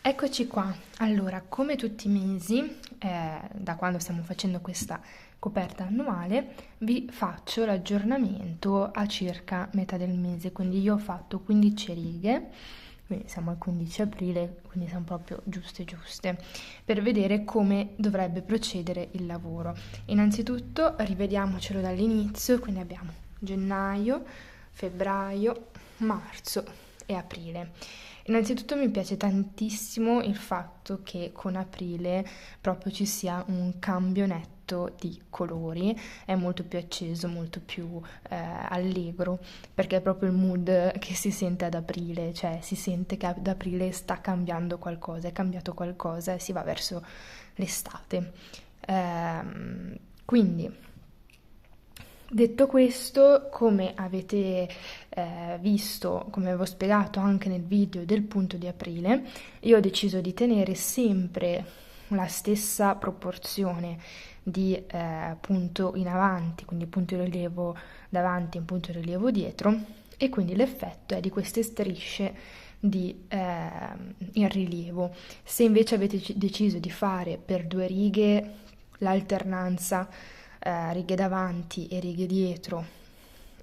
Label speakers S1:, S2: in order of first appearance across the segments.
S1: Eccoci qua. Allora, come tutti i mesi, da quando stiamo facendo questa coperta annuale, vi faccio l'aggiornamento a circa metà del mese. Quindi io ho fatto 15 righe, quindi siamo al 15 aprile, quindi siamo proprio giuste giuste, per vedere come dovrebbe procedere il lavoro. Innanzitutto rivediamocelo dall'inizio, quindi abbiamo gennaio, febbraio, marzo e aprile. Innanzitutto mi piace tantissimo il fatto che con aprile proprio ci sia un cambio netto di colori, è molto più acceso, molto più allegro, perché è proprio il mood che si sente ad aprile, cioè si sente che ad aprile sta cambiando qualcosa, è cambiato qualcosa e si va verso l'estate. Quindi detto questo, come avete visto, come avevo spiegato anche nel video del punto di aprile, io ho deciso di tenere sempre la stessa proporzione di punto in avanti, quindi punto di rilievo davanti e punto di rilievo dietro, e quindi l'effetto è di queste strisce in rilievo. Se invece avete deciso di fare per due righe l'alternanza righe davanti e righe dietro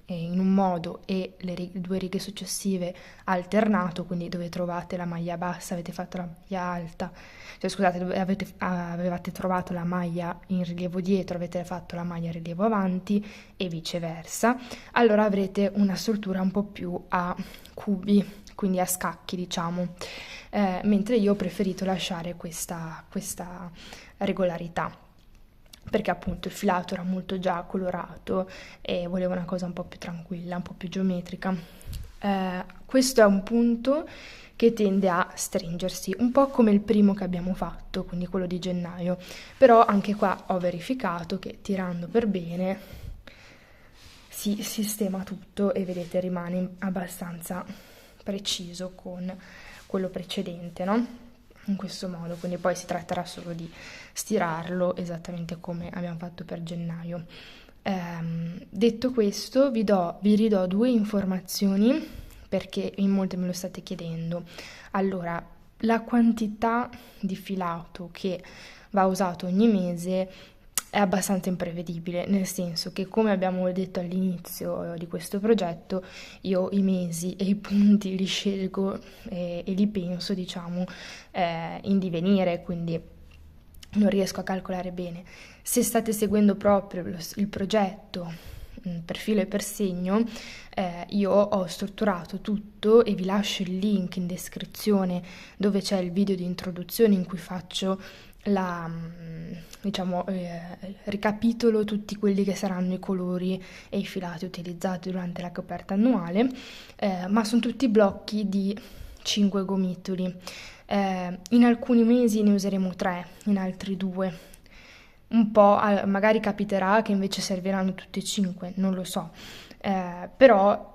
S1: in un modo e due righe successive alternato, quindi dove trovate la maglia bassa avete fatto la maglia alta, cioè scusate, dove avevate trovato la maglia in rilievo dietro avete fatto la maglia in rilievo avanti e viceversa, allora avrete una struttura un po' più a cubi, quindi a scacchi diciamo, mentre io ho preferito lasciare questa regolarità, perché appunto il filato era molto già colorato e volevo una cosa un po' più tranquilla, un po' più geometrica. Questo è un punto che tende a stringersi, un po' come il primo che abbiamo fatto, quindi quello di gennaio, però anche qua ho verificato che tirando per bene si sistema tutto e vedete rimane abbastanza preciso con quello precedente, no? In questo modo, quindi poi si tratterà solo di stirarlo esattamente come abbiamo fatto per gennaio. Detto questo, vi ridò due informazioni perché in molti me lo state chiedendo. Allora, la quantità di filato che va usato ogni mese è abbastanza imprevedibile, nel senso che come abbiamo detto all'inizio di questo progetto, io i mesi e i punti li scelgo e li penso, diciamo, in divenire, quindi non riesco a calcolare bene. Se state seguendo proprio il progetto per filo e per segno, io ho strutturato tutto e vi lascio il link in descrizione dove c'è il video di introduzione in cui faccio diciamo, ricapitolo tutti quelli che saranno i colori e i filati utilizzati durante la coperta annuale, ma sono tutti blocchi di 5 gomitoli. In alcuni mesi ne useremo 3, in altri 2. Un po' magari capiterà che invece serviranno tutti e 5, non lo so. Però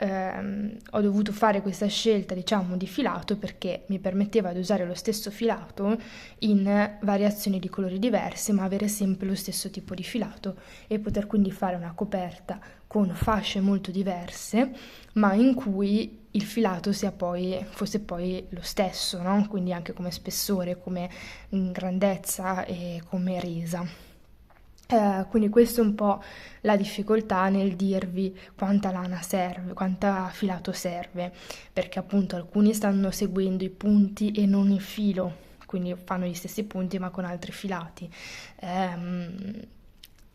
S1: ho dovuto fare questa scelta, diciamo, di filato perché mi permetteva di usare lo stesso filato in variazioni di colori diverse, ma avere sempre lo stesso tipo di filato e poter quindi fare una coperta con fasce molto diverse, ma in cui il filato fosse poi lo stesso, no? Quindi anche come spessore, come grandezza e come resa. Quindi questa è un po' la difficoltà nel dirvi quanta lana serve, quanta filato serve, perché appunto alcuni stanno seguendo i punti e non il filo, quindi fanno gli stessi punti ma con altri filati.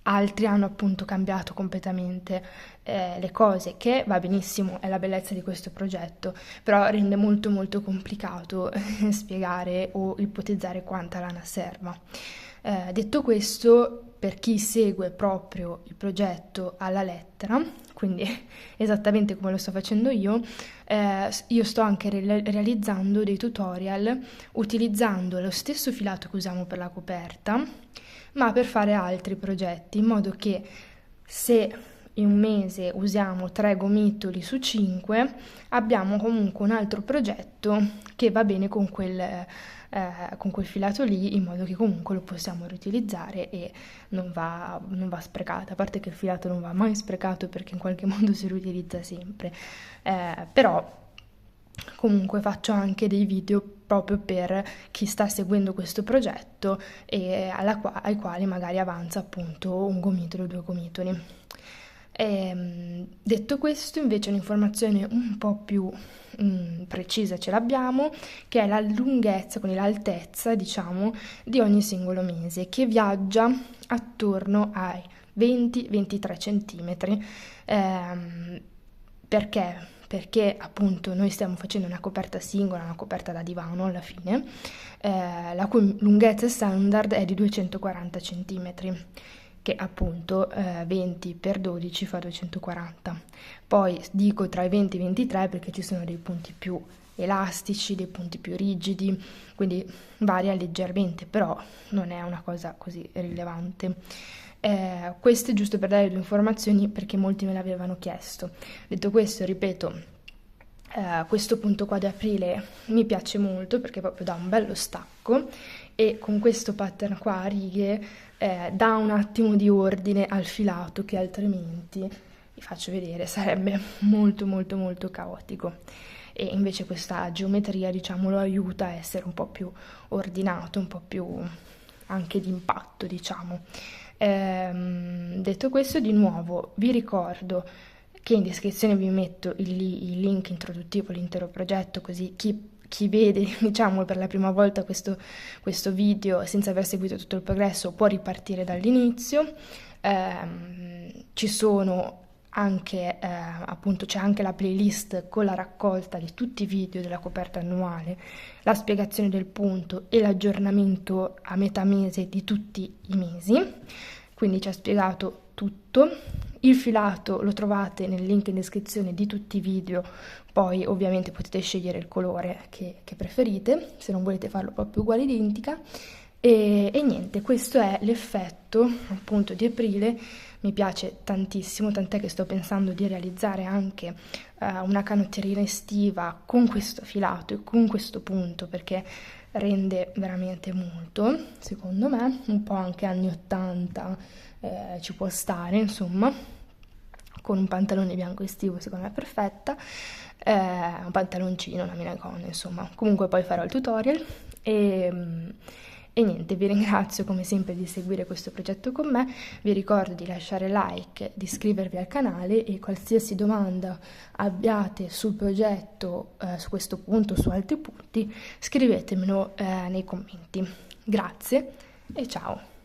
S1: Altri hanno appunto cambiato completamente le cose, che va benissimo, è la bellezza di questo progetto, però rende molto molto complicato spiegare o ipotizzare quanta lana serva. Detto questo, per chi segue proprio il progetto alla lettera, quindi esattamente come lo sto facendo io sto anche realizzando dei tutorial utilizzando lo stesso filato che usiamo per la coperta, ma per fare altri progetti, in modo che se in un mese usiamo 3 gomitoli su 5, abbiamo comunque un altro progetto che va bene con quel filato lì, in modo che comunque lo possiamo riutilizzare e non va sprecato, a parte che il filato non va mai sprecato perché in qualche modo si riutilizza sempre, però comunque faccio anche dei video proprio per chi sta seguendo questo progetto e ai quali magari avanza appunto un gomitolo o due gomitoli. Detto questo, invece un'informazione un po' più precisa ce l'abbiamo, che è la lunghezza, quindi l'altezza, diciamo, di ogni singolo mese, che viaggia attorno ai 20-23 centimetri. Perché? Perché appunto noi stiamo facendo una coperta singola, una coperta da divano alla fine, la cui lunghezza standard è di 240 centimetri, che appunto 20 per 12 fa 240. Poi dico tra i 20 e i 23 perché ci sono dei punti più elastici, dei punti più rigidi, quindi varia leggermente, però non è una cosa così rilevante. Questo è giusto per dare due informazioni perché molti me l'avevano chiesto. Detto questo, ripeto, questo punto qua di aprile mi piace molto perché proprio dà un bello stacco e con questo pattern qua a righe dà un attimo di ordine al filato che altrimenti, vi faccio vedere, sarebbe molto molto molto caotico. E invece questa geometria, diciamo, lo aiuta a essere un po' più ordinato, un po' più anche d'impatto, diciamo. Detto questo, di nuovo vi ricordo che in descrizione vi metto il link introduttivo all'intero progetto, così chi vede, diciamo, per la prima volta questo video senza aver seguito tutto il progresso può ripartire dall'inizio. Ci sono anche, appunto, c'è anche la playlist con la raccolta di tutti i video della coperta annuale, la spiegazione del punto e l'aggiornamento a metà mese di tutti i mesi, quindi ci ha spiegato tutto. Il filato lo trovate nel link in descrizione di tutti i video, poi ovviamente potete scegliere il colore che preferite, se non volete farlo proprio uguale identica. E niente, questo è l'effetto appunto di aprile, mi piace tantissimo, tant'è che sto pensando di realizzare anche una canotterina estiva con questo filato e con questo punto perché rende veramente molto, secondo me, un po' anche anni 80 ci può stare, insomma, con un pantalone bianco estivo secondo me è perfetta, un pantaloncino, una minigonna, insomma, comunque poi farò il tutorial e niente, vi ringrazio come sempre di seguire questo progetto con me, vi ricordo di lasciare like, di iscrivervi al canale e qualsiasi domanda abbiate sul progetto, su questo punto, su altri punti, scrivetemelo nei commenti. Grazie e ciao!